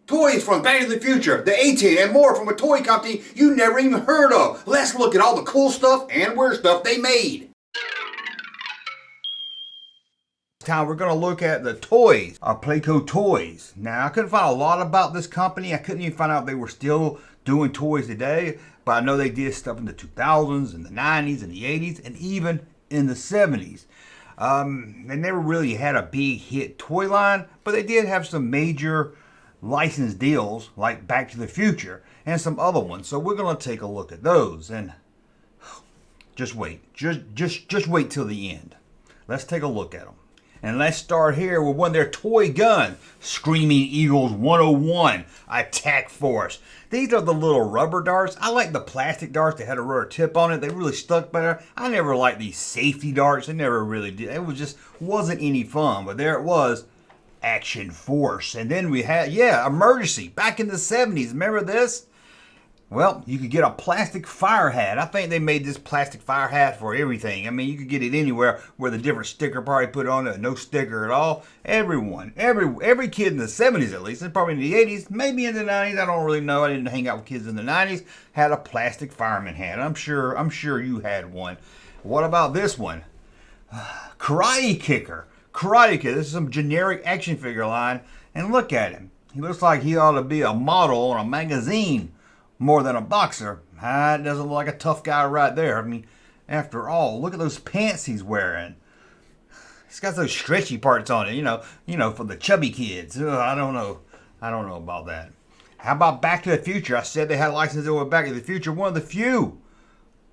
Toys from Back to the Future, the A-Team, and more from a toy company you never even heard of. Let's look at all the cool stuff and weird stuff they made. This time we're going to look at the toys, Placo toys. Now I couldn't find a lot about this company. I couldn't even find out if they were still doing toys today, but I know they did stuff in the 2000s, in the 90s, in the 80s, and even in the 70s. They never really had a big hit toy line, but they did have some major license deals like Back to the Future and some other ones. So we're going to take a look at those, and just wait. Just wait till the end. Let's take a look at them. And let's start here with one of their toy guns, Screaming Eagles 101 Attack Force. These are the little rubber darts. I like the plastic darts that had a rubber tip on it. They really stuck better. I never liked these safety darts. They never really did. It wasn't any fun. But there it was, Action Force. And then we had, Emergency, back in the 70s. Remember this? Well, you could get a plastic fire hat. I think they made this plastic fire hat for everything. I mean, you could get it anywhere with a different sticker probably put on it, no sticker at all. Every kid in the 70s at least, and probably in the 80s, maybe in the 90s, I don't really know. I didn't hang out with kids in the 90s, had a plastic fireman hat. I'm sure you had one. What about this one? Karate Kicker. Karate Kid. This is some generic action figure line, and look at him. He looks like he ought to be a model on a magazine more than a boxer. That doesn't look like a tough guy right there. I mean, after all, look at those pants he's wearing. He's got those stretchy parts on it, you know, for the chubby kids. Ugh, I don't know about that. How about Back to the Future? I said they had licenses over Back to the Future. One of the few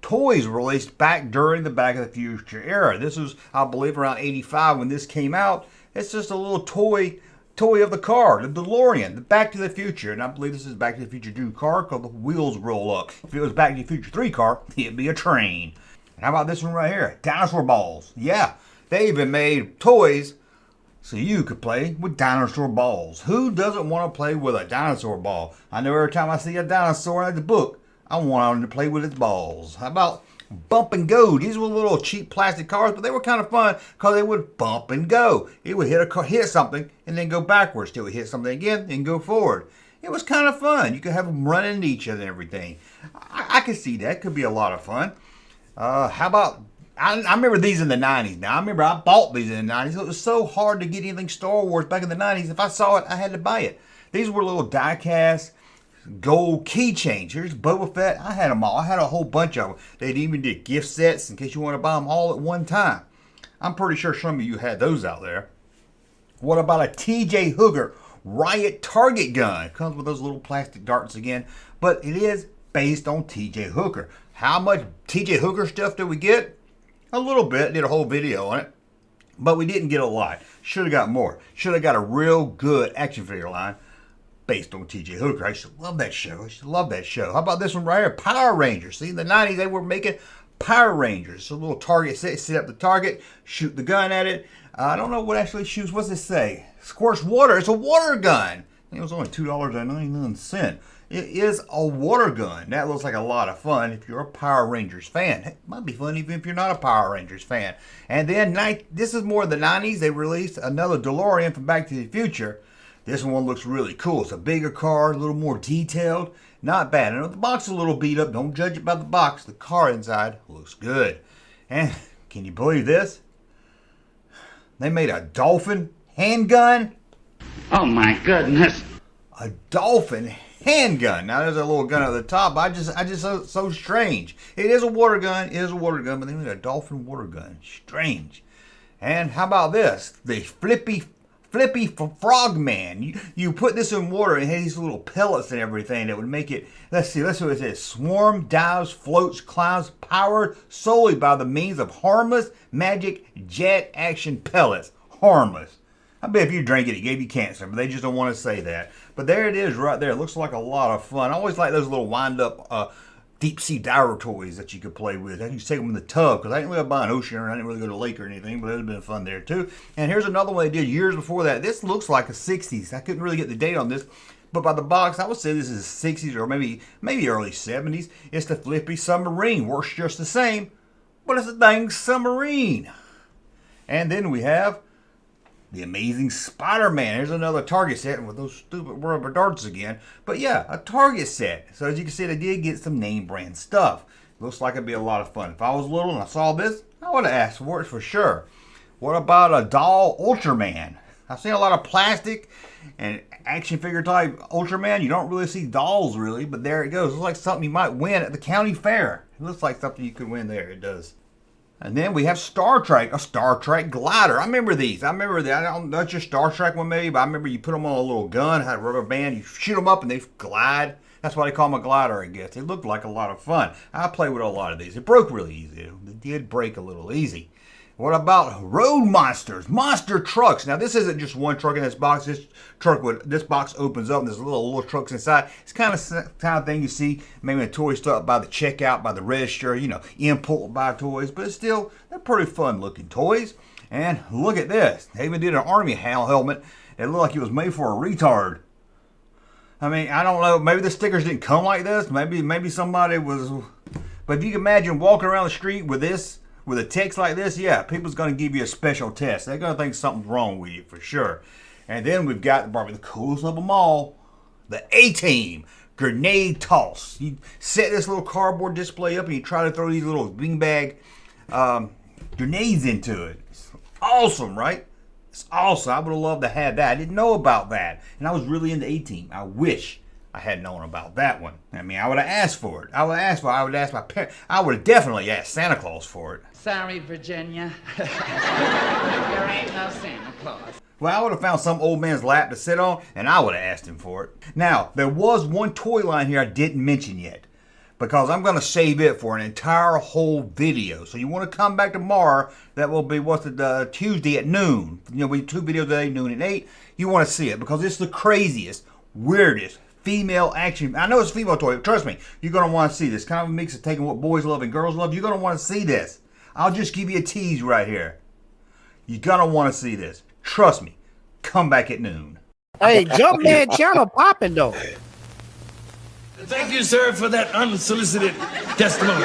toys released back during the Back to the Future era. This was, I believe, around 85 when this came out. It's just a little toy of the car, the Delorean, the Back to the Future. And I believe this is Back to the Future 2 car because the wheels roll up. If it was Back to the Future 3 car, it'd be a train. And how about this one right here? Dinosaur Balls. Yeah, they even made toys so you could play with dinosaur balls. Who doesn't want to play with a dinosaur ball? I know every time I see a dinosaur in the book, I want him to play with its balls. How about Bump and Go? These were little cheap plastic cars, but they were kind of fun because they would bump and go. It would hit something and then go backwards. It would hit something again and go forward. It was kind of fun. You could have them run into each other and everything. I could see that. Could be a lot of fun. How about, I remember these in the 90s. Now, I remember I bought these in the 90s. It was so hard to get anything Star Wars back in the 90s. If I saw it, I had to buy it. These were little die-cast gold keychains. Here's Boba Fett. I had them all. I had a whole bunch of them. They even did gift sets in case you want to buy them all at one time. I'm pretty sure some of you had those out there. What about a TJ Hooker Riot Target gun? It comes with those little plastic darts again, but it is based on TJ Hooker. How much TJ Hooker stuff did we get? A little bit. Did a whole video on it, but we didn't get a lot. Should have got more. Should have got a real good action figure line based on TJ Hooker. I used to love that show. How about this one right here? Power Rangers. See, in the 90s, they were making Power Rangers. So a little target, set up the target, shoot the gun at it. I don't know what actually shoots. What's it say? Squirts water. It's a water gun. It was only $2.99. It is a water gun. That looks like a lot of fun if you're a Power Rangers fan. It might be fun even if you're not a Power Rangers fan. And then, this is more of the 90s. They released another DeLorean from Back to the Future. This one looks really cool. It's a bigger car, a little more detailed. Not bad. I know the box is a little beat up. Don't judge it by the box. The car inside looks good. And can you believe this? They made a Dolphin Handgun. Oh my goodness. A Dolphin Handgun. Now there's a little gun at the top. I just so strange. It is a water gun. But they made a Dolphin water gun. Strange. And how about this? The Flippy Frog Man. You put this in water and it had these little pellets and everything that would make it, let's see what it says. Swarm, dives, floats, climbs, powered solely by the means of harmless magic jet action pellets. Harmless. I bet if you drank it, it gave you cancer, but they just don't want to say that. But there it is right there. It looks like a lot of fun. I always like those little wind-up deep sea diver toys that you could play with. I used to take them in the tub because I didn't live by an ocean or I didn't really go to a lake or anything, but it would have been fun there too. And here's another one they did years before that. This looks like a 60s. I couldn't really get the date on this, but by the box, I would say this is 60s or maybe early 70s. It's the Flippy Submarine. Works just the same, but it's a dang submarine. And then we have The Amazing Spider-Man. Here's another Target set with those stupid rubber darts again. But yeah, a Target set. So as you can see, they did get some name brand stuff. Looks like it'd be a lot of fun. If I was little and I saw this, I would have asked for it for sure. What about a doll Ultram Man? I've seen a lot of plastic and action figure type Ultram Man. You don't really see dolls really, but there it goes. It looks like something you might win at the county fair. It looks like something you could win there. It does. And then we have Star Trek, a Star Trek glider. I remember these. I remember that. I don't know, that's your Star Trek one maybe, but I remember you put them on a little gun, had a rubber band, you shoot them up and they glide. That's why they call them a glider, I guess. It looked like a lot of fun. I played with a lot of these. It broke really easy. It did break a little easy. What about road monsters, monster trucks? Now this isn't just one truck in this box. This box opens up and there's little trucks inside. It's kind of thing you see maybe in a toy store by the checkout, by the register, you know, import buy toys, but it's still, they're pretty fun looking toys. And look at this. They even did an army helmet. It looked like it was made for a retard. I mean, I don't know, maybe the stickers didn't come like this. Maybe somebody was, but if you can imagine walking around the street with this, with a text like this, yeah, people's going to give you a special test. They're going to think something's wrong with you for sure. And then we've got probably the coolest of them all, the A-Team grenade toss. You set this little cardboard display up and you try to throw these little beanbag grenades into it. It's awesome, right? It's awesome. I would have loved to have that. I didn't know about that. And I was really into A-Team. I wish I had known about that one. I mean, I would have asked for it. I would have asked my parents. I would have definitely asked Santa Claus for it. Sorry, Virginia. There ain't no Santa Claus. Well, I would have found some old man's lap to sit on, and I would have asked him for it. Now, there was one toy line here I didn't mention yet, because I'm going to save it for an entire whole video. So you want to come back tomorrow, that will be, Tuesday at noon. You know, we do 2 videos a day, noon and 8. You want to see it, because it's the craziest, weirdest, female action. I know it's a female toy, but trust me, you're going to want to see this. Kind of a mix of taking what boys love and girls love. You're going to want to see this. I'll just give you a tease right here. You're going to want to see this. Trust me. Come back at noon. Hey, Junkman channel popping though. Thank you, sir, for that unsolicited testimony.